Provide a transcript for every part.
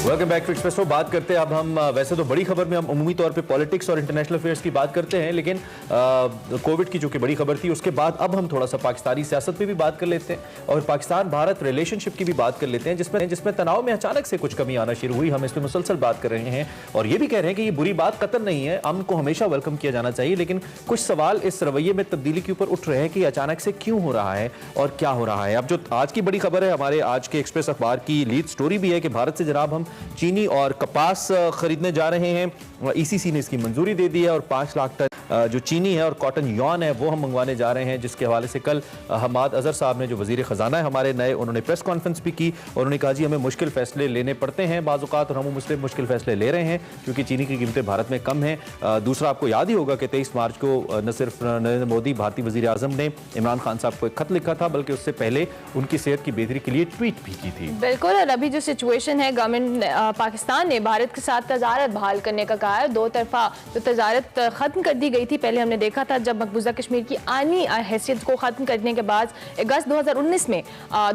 Welcome back to espresso. बात करते हैं अब हम वैसे तो बड़ी खबर में हम अमूमी तौर पे पॉलिटिक्स और इंटरनेशनल अफेयर्स की बात करते हैं, लेकिन कोविड की जो कि बड़ी खबर थी उसके बाद अब हम थोड़ा सा पाकिस्तानी सियासत पे भी बात कर लेते हैं और पाकिस्तान भारत रिलेशनशिप की भी बात कर लेते हैं, जिसमें तनाव में अचानक से कुछ कमी आना शुरू हुई। हम इस पर मुसलसल बात कर रहे हैं और ये भी कह रहे हैं कि ये बुरी बात कतई नहीं है, अमन को हमेशा वेलकम किया जाना चाहिए, लेकिन कुछ सवाल इस रवैये में तब्दीली के ऊपर उठ रहे हैं कि अचानक से क्यों हो रहा है और क्या हो रहा है। अब जो आज की बड़ी खबर है, हमारे आज के एक्सप्रेस अखबार की लीड स्टोरी भी है कि भारत से जनाब हम चीनी और कपास खरीदने जा रहे हैं। ईसीसी ने इसकी मंजूरी दे दी है और 5 लाख टन जो चीनी है और कॉटन यॉन है वो हम मंगवाने जा रहे हैं, जिसके हवाले से कल हमाद अजहर साहब ने, जो वजीर खजाना है हमारे नए, उन्होंने प्रेस कॉन्फ्रेंस भी की और उन्होंने कहा जी हमें मुश्किल फैसले लेने पड़ते हैं बाज़ औक़ात और हम मुस्लिम मुश्किल फैसले ले रहे हैं क्योंकि चीनी की कीमतें भारत में कम हैं। दूसरा, आपको याद ही होगा कि 23 मार्च को न सिर्फ नरेंद्र मोदी भारतीय वजीर आज़म ने इमरान खान साहब को एक खत लिखा था, बल्कि उससे पहले उनकी सेहत की बेहतरी के लिए ट्वीट भी की थी। बिल्कुल, और अभी जो सिचुएशन है, गवर्नमेंट पाकिस्तान ने भारत के साथ तजारत बहाल करने का कहा है। दो तरफा जो तजारत खत्म कर दी गई थी, पहले हमने देखा था जब मकबूजा कश्मीर की आनी हैसियत को खत्म करने के बाद अगस्त 2019 में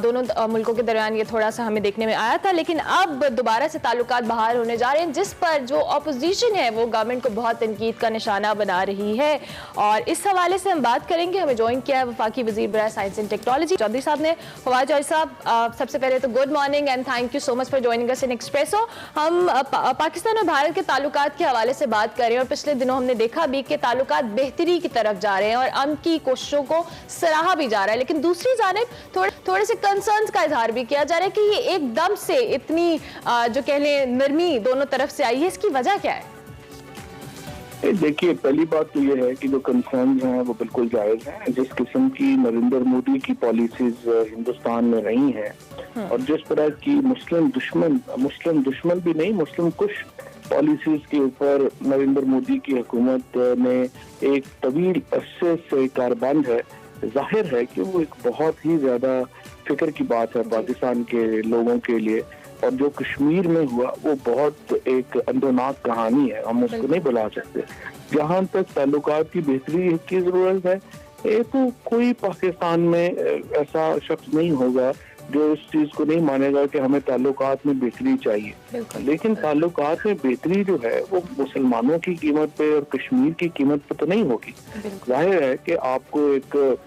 दोनों मुल्कों के दरमियान ये थोड़ा सा हमें देखने में आया था, लेकिन अब दोबारा से ताल्लुकात बहाल होने जा रहे हैं, जिस पर जो अपोजिशन है वो गवर्नमेंट को बहुत तनकीद का निशाना बना रही है। और इस हवाले से हम बात करेंगे। हमें ज्वाइन किया है वफाकी वजीर बराए साइंस एंड टेक्नोलॉजी चौधरी साहब ने। फवाद चौधरी साहब, सबसे पहले तो good morning and thank you so much for joining us in espresso. हम पाकिस्तान और भारत के ताल्लुकात के हवाले से बात कर रहे हैं और पिछले दिनों हमने देखा भी कि ताल्लुकात बेहतरी की तरफ जा रहे हैं और अमन की कोशिशों को सराहा भी जा रहा है, लेकिन दूसरी जानिब थोड़े से कंसर्न्स का इजहार भी किया जा रहा है कि ये एकदम से इतनी जो कह लें नरमी दोनों तरफ से आई है, इसकी वजह क्या है? देखिए, पहली बात तो ये है कि जो कंसर्न्स हैं वो बिल्कुल जायज हैं। जिस किस्म की नरेंद्र मोदी की पॉलिसीज हिंदुस्तान में रही हैं और जिस तरह की मुस्लिम दुश्मन भी नहीं, मुस्लिम कुश पॉलिसीज के ऊपर नरेंद्र मोदी की हुकूमत ने एक तवील अरसे से कारबंद है, जाहिर है कि वो एक बहुत ही ज्यादा फिक्र की बात है पाकिस्तान के लोगों के लिए। और जो कश्मीर में हुआ वो बहुत एक अंदरनाक कहानी है, हम उसको नहीं बुला सकते। जहाँ तक ताल्लुकात की बेहतरी की जरूरत है, ये तो कोई पाकिस्तान में ऐसा शख्स नहीं होगा जो इस चीज को नहीं मानेगा कि हमें ताल्लुकात में बेहतरी चाहिए, लेकिन ताल्लुकात में बेहतरी जो है वो मुसलमानों की कीमत पे और कश्मीर की कीमत पे तो नहीं होगी। जाहिर है कि आपको एक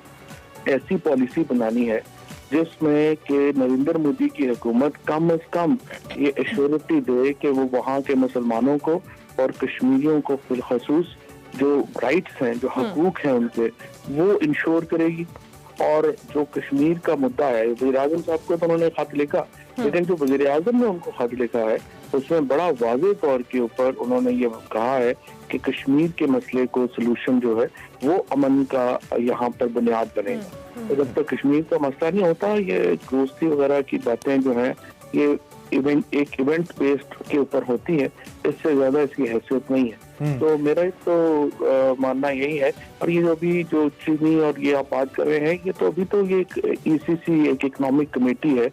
ऐसी पॉलिसी बनानी है जिसमें कि नरेंद्र मोदी की हुकूमत कम से कम ये एश्योरिटी दे कि वो वहाँ के मुसलमानों को और कश्मीरियों को बिलखसूस जो राइट्स हैं, जो हकूक हैं उनके, वो इंश्योर करेगी। और जो कश्मीर का मुद्दा है, वज़ीर आज़म साहब को तो उन्होंने खत लिखा, लेकिन जो वज़ीर आज़म ने उनको खत लिखा है उसमें बड़ा वाज़ेह तौर के ऊपर उन्होंने ये कहा है कि कश्मीर के मसले को सलूशन जो है वो अमन का यहाँ पर बुनियाद बनेगा। तो जब तक कश्मीर का मसला नहीं होता, ये दोस्ती वगैरह की बातें जो हैं ये एक इवेंट बेस्ड के ऊपर होती है, इससे ज्यादा इसकी हैसियत नहीं है। तो मेरा तो मानना यही है। और ये जो चीनी और ये आप बात कर रहे हैं, ये तो अभी तो ये ईसीसी एक इकोनॉमिक कमेटी है,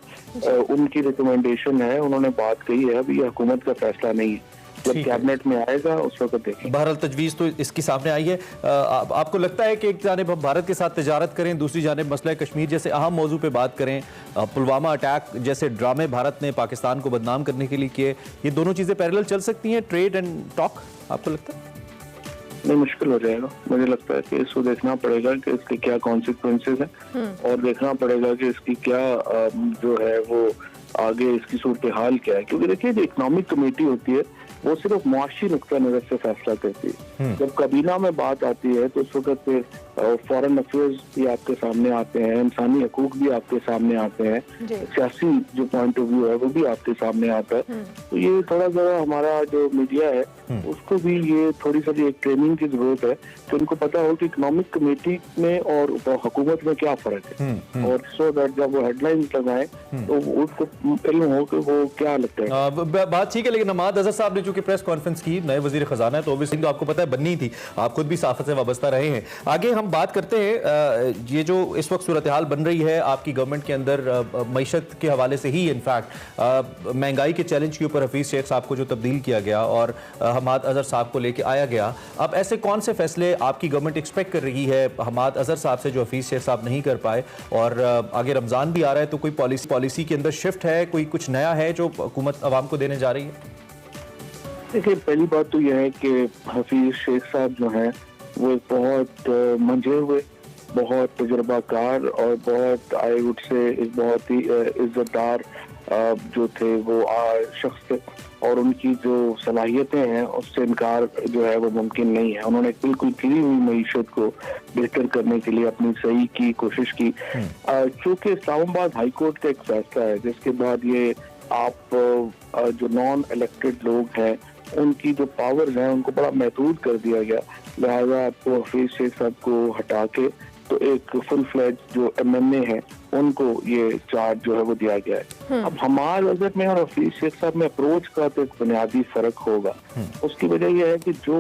उनकी रिकमेंडेशन है, उन्होंने बात कही है, अभी ये हुकूमत का फैसला नहीं है। जब कैबिनेट में आएगा उस वक्त देखेंगे। बहरहाल तजवीज़ तो इसकी सामने आई है। आपको लगता है कि एक जानिब हम भारत के साथ तिजारत करें, दूसरी जानिब मसला कश्मीर जैसे अहम मौजू पे बात करें, पुलवामा अटैक जैसे ड्रामे भारत ने पाकिस्तान को बदनाम करने के लिए किए, ये दोनों चीज़ें पैरेलल चल सकती हैं, ट्रेड एंड टॉक? आपको लगता है? नहीं, मुश्किल हो जाएगा। मुझे लगता है कि इसको देखना पड़ेगा कि इसके क्या कॉन्सिक्वेंसेस हैं और देखना पड़ेगा कि इसकी क्या जो है वो आगे इसकी सूरत हाल क्या है। क्योंकि देखिए, जो इकोनॉमिक कमेटी होती है वो सिर्फ मुआशी नुक्ता नजर से फैसला करती है। जब काबीना में बात आती है तो उस वक्त फॉरेन अफेयर्स भी आपके सामने आते हैं, इंसानी हकूक भी आपके सामने आते हैं, सियासी जो पॉइंट ऑफ व्यू है वो भी आपके सामने आता है। तो ये थोड़ा सा हमारा जो मीडिया है उसको भी ये थोड़ी सी एक ट्रेनिंग की जरूरत है कि उनको पता हो कि इकोनॉमिक कमेटी में और हुकूमत में क्या फर्क है, और सो दैट जब वो हेडलाइंस लगाएं तो उसको इल्म हो कि वो क्या लगता है। बात ठीक है, लेकिन हमाद अजहर साहब ने चूंकि प्रेस कॉन्फ्रेंस की, नए वजीर खजाना है, तो ऑब्वियसली तो आपको पता है बननी थी, आप खुद भी सहाफत से वाबस्ता रहे हैं। आगे हम हम बात करते हैं ये जो इस वक्त सूरत हाल बन रही है आपकी गवर्नमेंट के अंदर, मईशत के हवाले से ही इनफैक्ट महंगाई के चैलेंज के ऊपर हफीज़ शेख साहब को जो तब्दील किया गया और हमाद अजहर साहब को लेके आया गया, अब ऐसे कौन से फैसले आपकी गवर्नमेंट एक्सपेक्ट कर रही है हमाद अजहर साहब से जो हफीज़ शेख साहब नहीं कर पाए? और आगे रमज़ान भी आ रहा है, तो कोई पॉलिसी के अंदर शिफ्ट है, कोई कुछ नया है जो हुकूमत आवाम को देने जा रही है? देखिए, पहली बात तो यह है कि हफीज शेख साहब जो हैं वो एक बहुत मंझे हुए, बहुत तजुर्बाकार और बहुत आई वुड से एक बहुत ही इज्जतदार जो थे वो शख्स थे, और उनकी जो सलाहियतें हैं उससे इनकार जो है वो मुमकिन नहीं है। उन्होंने बिल्कुल गिरी हुई मईशत को बेहतर करने के लिए अपनी सही की कोशिश की। चूँकि इस्लामाबाद हाई कोर्ट का एक फैसला है जिसके बाद ये आप जो नॉन इलेक्टेड लोग हैं उनकी जो पावर्स हैं उनको बड़ा महदूद कर दिया गया, लिहाजा आपको हफीज शेख साहब को हटा के तो एक फुल फ्लैज जो MNA है उनको ये चार्ज जो है वो दिया गया है। अब हमाद अजहर में और हफीज शेख साहब में अप्रोच का तो एक बुनियादी फर्क होगा। उसकी वजह यह है कि जो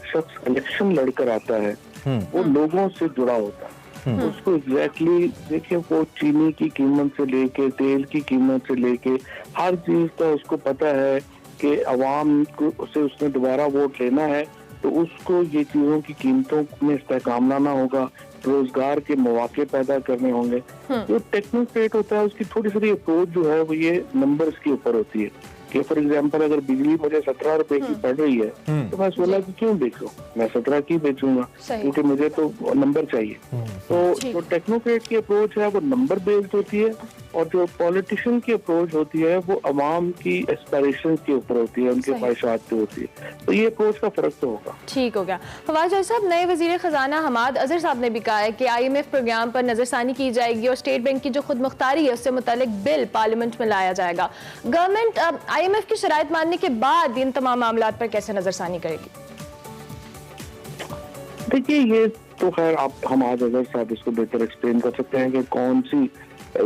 शख्स इलेक्शन लड़कर आता है वो लोगों से जुड़ा होता है, उसको एग्जैक्टली देखिए वो चीनी की कीमत से लेके तेल की कीमत से लेके हर चीज का उसको पता है कि अवाम को उसे उसने दोबारा वोट लेना है तो उसको ये चीजों की कीमतों में इस्तेहकाम लाना होगा, रोजगार के मौके पैदा करने होंगे। जो टेक्नोक्रेट होता है उसकी थोड़ी सी अप्रोच जो है वो ये नंबर्स के ऊपर होती है कि फॉर एग्जांपल अगर बिजली मुझे 17 रुपए की पड़ रही है तो मैं 16 की क्यों बेचूं, मैं 17 की बेचूंगा क्योंकि मुझे तो नंबर चाहिए। तो जो टेक्नोक्रेट की अप्रोच है वो नंबर बेस्ड होती है और जो पॉलिटिशियन की अप्रोच होती है वो अवाम की एस्पिरेशंस के ऊपर होती है, उनके ख्वाहिशात पे होती है। तो ये अप्रोच का फर्क तो होगा। ठीक हो गया। फवाद चौधरी साहब, नए वजीर खजाना हमाद अजहर साहब ने भी कहा है कि IMF प्रोग्राम पर नजरसानी की जाएगी और स्टेट बैंक की जो खुद मुख्तारी है उससे मुतालिक बिल पार्लियामेंट में लाया जाएगा। गवर्नमेंट IMF की शराइत मानने के बाद इन तमाम मामलात पर कैसे नजरसानी करेगी? देखिए, ये तो खैर आप हमाद अजहर साहब इसको बेहतर एक्सप्लेन कर सकते हैं कि कौन सी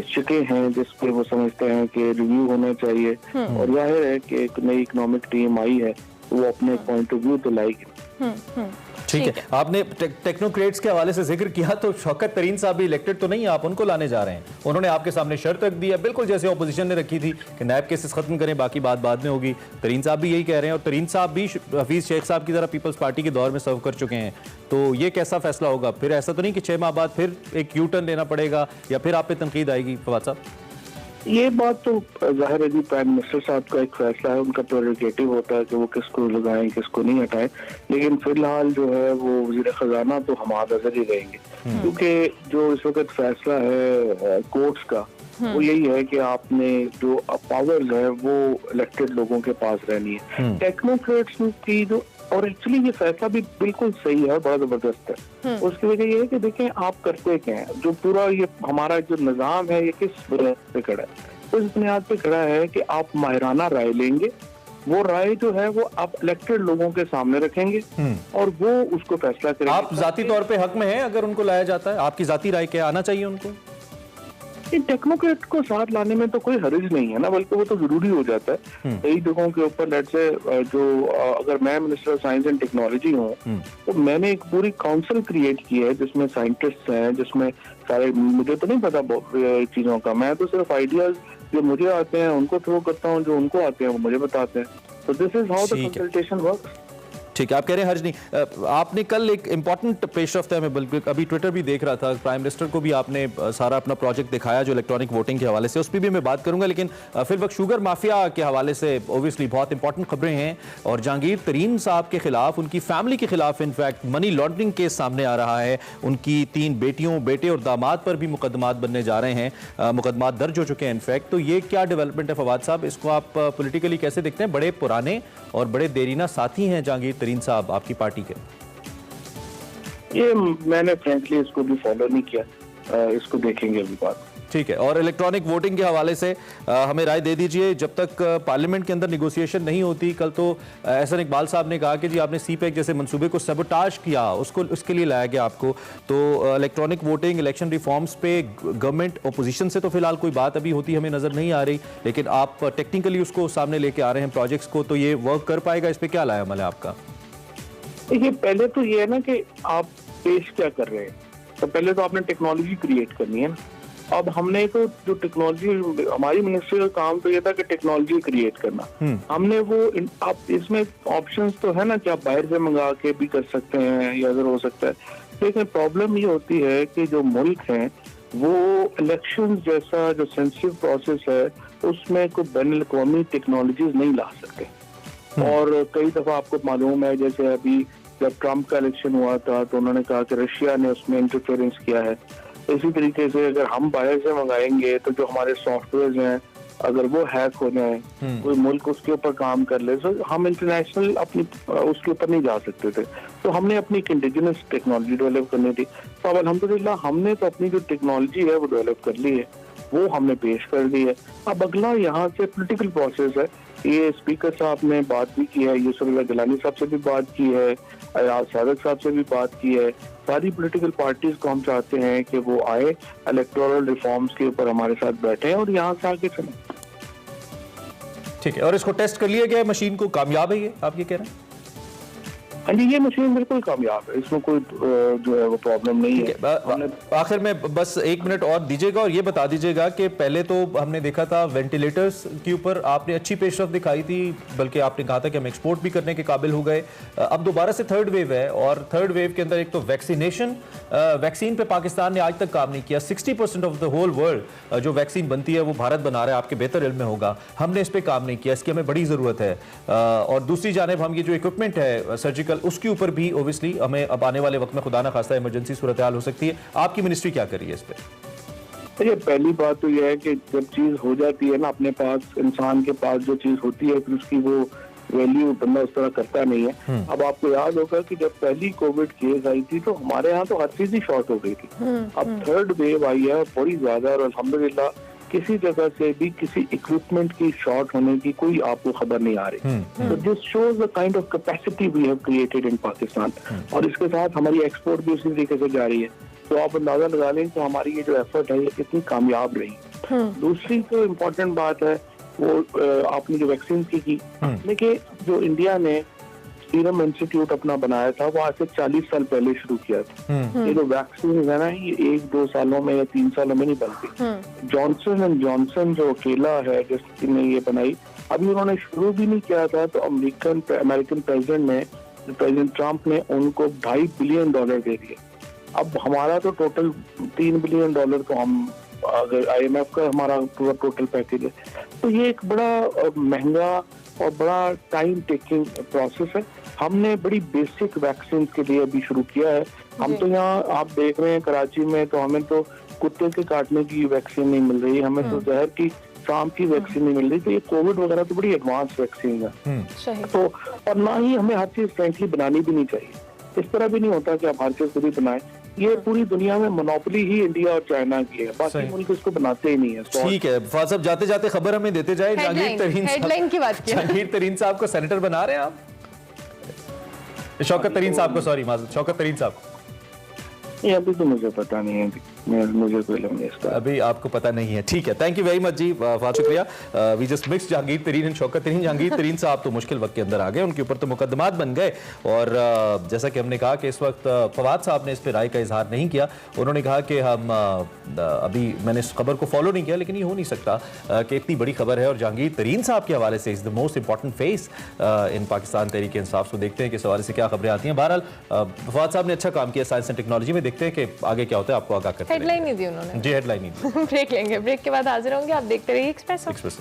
शिकें हैं जिस पे वो समझते हैं कि रिव्यू होना चाहिए, और जाहिर है कि एक नई इकोनॉमिक टीम आई है तो वो अपने पॉइंट ऑफ व्यू तो लाएगी। ठीक है, आपने टेक्नोक्रेट्स के हवाले से जिक्र किया तो शौकत तरीन साहब भी इलेक्टेड तो नहीं है, आप उनको लाने जा रहे हैं। उन्होंने आपके सामने शर्त रख दी है, बिल्कुल जैसे ऑपोजिशन ने रखी थी कि नैब केसेस खत्म करें, बाकी बात बाद में होगी। तरीन साहब भी यही कह रहे हैं और तरीन साहब भी हफीज शेख साहब की तरह पीपल्स पार्टी के दौर में सर्व कर चुके हैं। तो ये कैसा फैसला होगा? फिर ऐसा तो नहीं कि 6 माह बाद फिर एक यू टर्न लेना पड़ेगा या फिर आप पे तनकीद आएगी? फवाद साहब, ये बात तो जाहिर है जी प्राइम मिनिस्टर साहब का एक फैसला है, उनका प्रेरोगेटिव होता है कि वो किसको लगाएं किसको नहीं हटाएं, लेकिन फिलहाल जो है वो वजीर खजाना तो हमाद अजहर ही रहेंगे, क्योंकि जो इस वक्त फैसला है कोर्ट्स का वो यही है कि आपने जो पावर्स है वो इलेक्टेड लोगों के पास रहनी है। टेक्नोक्रेट्स की जो, और एक्चुअली ये फैसला भी बिल्कुल सही है, बड़ा जबरदस्त है। उसकी वजह ये है कि देखें आप करते क्या हैं, जो पूरा ये हमारा जो निजाम है ये किस बुनियाद पे खड़ा है? उस बुनियाद पे खड़ा है कि आप माहिराना राय लेंगे, वो राय जो है वो आप इलेक्टेड लोगों के सामने रखेंगे और वो उसको फैसला करेंगे। आप जाती तौर पे हक में हैं अगर उनको लाया जाता है? आपकी जाती राय क्या आना चाहिए उनको? टेक्नोक्रेट को साथ लाने में तो कोई हर्ज नहीं है ना, बल्कि वो तो जरूरी हो जाता है कई जगहों के ऊपर। लेट्स से जो अगर मैं minister of science and technology हूँ तो मैंने एक पूरी काउंसिल क्रिएट की है जिसमें साइंटिस्ट हैं, जिसमें सारे, मुझे तो नहीं पता चीजों का, मैं तो सिर्फ आइडियाज जो मुझे आते हैं उनको थ्रो करता हूँ, जो उनको आते हैं वो मुझे बताते हैं। तो this is how the consultation works. ठीक है, आप कह रहे हैं हर्ज नहीं। आपने कल एक इंपॉर्टेंट पेशरफ्त है, मैं बल्कि अभी ट्विटर भी देख रहा था, प्राइम मिनिस्टर को भी आपने सारा अपना प्रोजेक्ट दिखाया जो इलेक्ट्रॉनिक वोटिंग के हवाले से, उस पर भी मैं बात करूंगा, लेकिन फिर वक्त शुगर माफिया के हवाले से ओबियसली बहुत इंपॉर्टेंट खबरें हैं और जहांगीर तरीन साहब के खिलाफ, उनकी फैमिली के खिलाफ इनफैक्ट मनी लॉन्ड्रिंग केस सामने आ रहा है। उनकी 3 बेटियों, बेटे और दामाद पर भी मुकदमात बनने जा रहे हैं, मुकदमात दर्ज हो चुके हैं इनफैक्ट। तो ये क्या डेवलपमेंट है फवाद साहब, इसको आप पॉलिटिकली कैसे देखते हैं? बड़े पुराने और बड़े देरीना साथी हैं जहांगीर तरीन साहब आपकी पार्टी के। ये मैंने फ्रेंकली इसको भी फॉलो नहीं किया, इसको देखेंगे अभी बात। ठीक है, और इलेक्ट्रॉनिक वोटिंग के हवाले से हमें राय दे दीजिए, जब तक पार्लियामेंट के अंदर निगोशिएशन नहीं होती, कल तो एहसन इकबाल साहब ने कहा कि जी आपने CPEC जैसे मंसूबे को सबोटाज किया, उसको उसके लिए लाया गया आपको। तो इलेक्ट्रॉनिक वोटिंग, इलेक्शन रिफॉर्म्स पे गवर्नमेंट ओपोजिशन से तो फिलहाल कोई बात अभी होती हमें नजर नहीं आ रही, लेकिन आप टेक्निकली उसको सामने लेके आ रहे हैं प्रोजेक्ट्स को, तो ये वर्क कर पाएगा? इस पर क्या लाया अमल है आपका? देखिए, पहले तो ये है ना कि आप पेश क्या कर रहे हैं। तो पहले तो आपने टेक्नोलॉजी क्रिएट करनी है ना। अब हमने तो जो टेक्नोलॉजी, हमारी मिनिस्ट्री का काम तो ये था कि टेक्नोलॉजी क्रिएट करना। हमने वो अब इसमें ऑप्शंस तो है ना कि आप बाहर से मंगा के भी कर सकते हैं या अगर हो सकता है, लेकिन प्रॉब्लम ये होती है कि जो मुल्क हैं वो इलेक्शन जैसा जो सेंसिटिव प्रोसेस है उसमें कोई बैनुल-अक़वामी टेक्नोलॉजीज नहीं ला सकते। और कई दफा आपको मालूम है, जैसे अभी जब ट्रम्प का इलेक्शन हुआ था तो उन्होंने कहा कि रशिया ने उसमें इंटरफेरेंस किया है। इसी तरीके से अगर हम बाहर से मंगाएंगे तो जो हमारे सॉफ्टवेयर हैं अगर वो हैक हो जाए, कोई मुल्क उसके ऊपर काम कर ले, तो हम इंटरनेशनल अपनी उसके ऊपर नहीं जा सकते थे। तो हमने अपनी एक इंडिजिनस टेक्नोलॉजी डेवलप करनी थी। तो अब अल्हम्दुलिल्लाह हमने तो अपनी जो टेक्नोलॉजी है वो डेवलप कर ली है, वो हमने पेश कर दी है। अब अगला यहाँ से पॉलिटिकल प्रोसेस है। ये स्पीकर साहब ने बात भी की है, यूसुफ गिलानी साहब से भी बात की है, अयाज सादक साहब से भी बात की है। सारी पॉलिटिकल पार्टीज को हम चाहते हैं कि वो आए, इलेक्टोरल रिफॉर्म्स के ऊपर हमारे साथ बैठे और यहाँ से आगे चलें। ठीक है, और इसको टेस्ट कर लिया गया, मशीन को कामयाब है ये, आप ये कह रहे हैं? हाँ जी, ये मशीन बिल्कुल कामयाब है, इसमें कोई जो है वो प्रॉब्लम नहीं है। आखिर में बस 1 मिनट और दीजिएगा और ये बता दीजिएगा कि पहले तो हमने देखा था वेंटिलेटर्स के ऊपर आपने अच्छी पेशरफ्त दिखाई थी, बल्कि आपने कहा था कि हम एक्सपोर्ट भी करने के काबिल हो गए। अब दोबारा से थर्ड वेव है और थर्ड वेव के अंदर एक तो वैक्सीन पे पाकिस्तान ने आज तक काम नहीं किया। 60% ऑफ द होल वर्ल्ड जो वैक्सीन बनती है वो भारत बना रहा है, आपके बेहतर इल्म में होगा। हमने इस पर काम नहीं किया, इसकी हमें बड़ी ज़रूरत है। और दूसरी जानिब हम ये जो इक्विपमेंट है सर्जिकल, उसके ऊपर भी ओबियसली हमें अब आने वाले वक्त में खुदा ना खास्ता इमरजेंसी सूरत हाल हो सकती है। आपकी मिनिस्ट्री क्या कर रही है इस पर? देखिए, पहली बात तो यह है कि जब चीज हो जाती है ना अपने पास, इंसान के पास जो चीज होती है फिर उसकी वो वैल्यू बंदा उस तरह करता नहीं है। अब आपको याद होगा कि जब पहली कोविड केस आई थी तो हमारे यहाँ तो हर चीज ही शॉर्ट हो गई थी। अब थर्ड वेव आई है बड़ी ज्यादा, और अल्हम्दुलिल्लाह किसी जगह से भी किसी इक्विपमेंट की शॉर्ट होने की कोई आपको खबर नहीं आ रही। तो this shows the kind of capacity we have created in Pakistan, और इसके साथ हमारी एक्सपोर्ट भी उसी तरीके से जारी है। तो आप अंदाजा लगा लें कि हमारी ये जो एफर्ट है ये कितनी कामयाब रही। दूसरी तो इम्पोर्टेंट बात है वो आपने जो वैक्सीन की, देखिए जो इंडिया ने सीरम इंस्टीट्यूट अपना बनाया था वो आज से 40 साल पहले शुरू किया था। ये जो वैक्सीन है ना ये 1-2 सालों में या 3 सालों में नहीं बनती। जॉनसन एंड जॉनसन जो अकेला है जिसने ये बनाई, अभी उन्होंने शुरू भी नहीं किया था तो अमेरिकन प्रेसिडेंट ट्रम्प ने उनको $2.5 बिलियन दे दिए। अब हमारा तो टोटल $3 बिलियन तो हम, अगर IMF का हमारा पूरा टोटल पैकेज है, तो ये एक बड़ा महंगा और बड़ा टाइम टेकिंग प्रोसेस है। हमने बड़ी बेसिक वैक्सीन के लिए अभी शुरू किया है। हम तो यहाँ आप देख रहे हैं कराची में तो हमें तो कुत्ते के काटने की वैक्सीन नहीं मिल रही, हमें तो जहर की सांप की वैक्सीन नहीं मिल रही। तो ये कोविड वगैरह तो बड़ी एडवांस वैक्सीन है। तो और ना ही हमें हर चीज फ्रेंकली बनानी भी नहीं चाहिए। इस तरह भी नहीं होता कि आप हर चीज खुद ही बनाए। ये पूरी दुनिया में मोनोपोली ही इंडिया और चाइना की है, बाकी मुल्क इसको बनाते ही नहीं है। ठीक है, फवाद साहब जाते जाते खबर हमें देते जाए, जहांगीर तरीन साहब को सेनेटर बना रहे हैं आप? शौकत तरीन साहब को, सॉरी शौकत तरीन साहब को। ये अभी तो मुझे पता नहीं है, मुझे कोई इल्म नहीं इसका, अभी आपको पता नहीं है। ठीक है, थैंक यू वेरी मच जी, बहुत शुक्रिया। वी जस्ट मिक्स जहांगीर तरीन एंड शौकत तरीन। जहांगीर तरीन साहब तो मुश्किल वक्त के अंदर आ गए, उनके ऊपर तो मुकदमात बन गए, और जैसा कि हमने कहा कि इस वक्त फवाद साहब ने इस पर राय का इजहार नहीं किया। उन्होंने कहा कि हम अभी, मैंने इस खबर को फॉलो नहीं किया, लेकिन ये हो नहीं सकता कि इतनी बड़ी खबर है और जहांगीर तरीन साहब के हवाले से is the most important phase in Pakistan Tehreek Insaf. को देखते हैं कि इस हवाले से क्या खबरें आती हैं। बहरहाल फवाद साहब ने अच्छा काम किया साइंस एंड टेक्नोलॉजी में, देखते हैं कि आगे क्या होता है, आपको आगाह करते हैं। हेडलाइन नहीं दी उन्होंने जी, हेडलाइन नहीं दी। ब्रेक लेंगे, ब्रेक के बाद हाजिर होंगे। आप देखते रहिए एक्सप्रेस।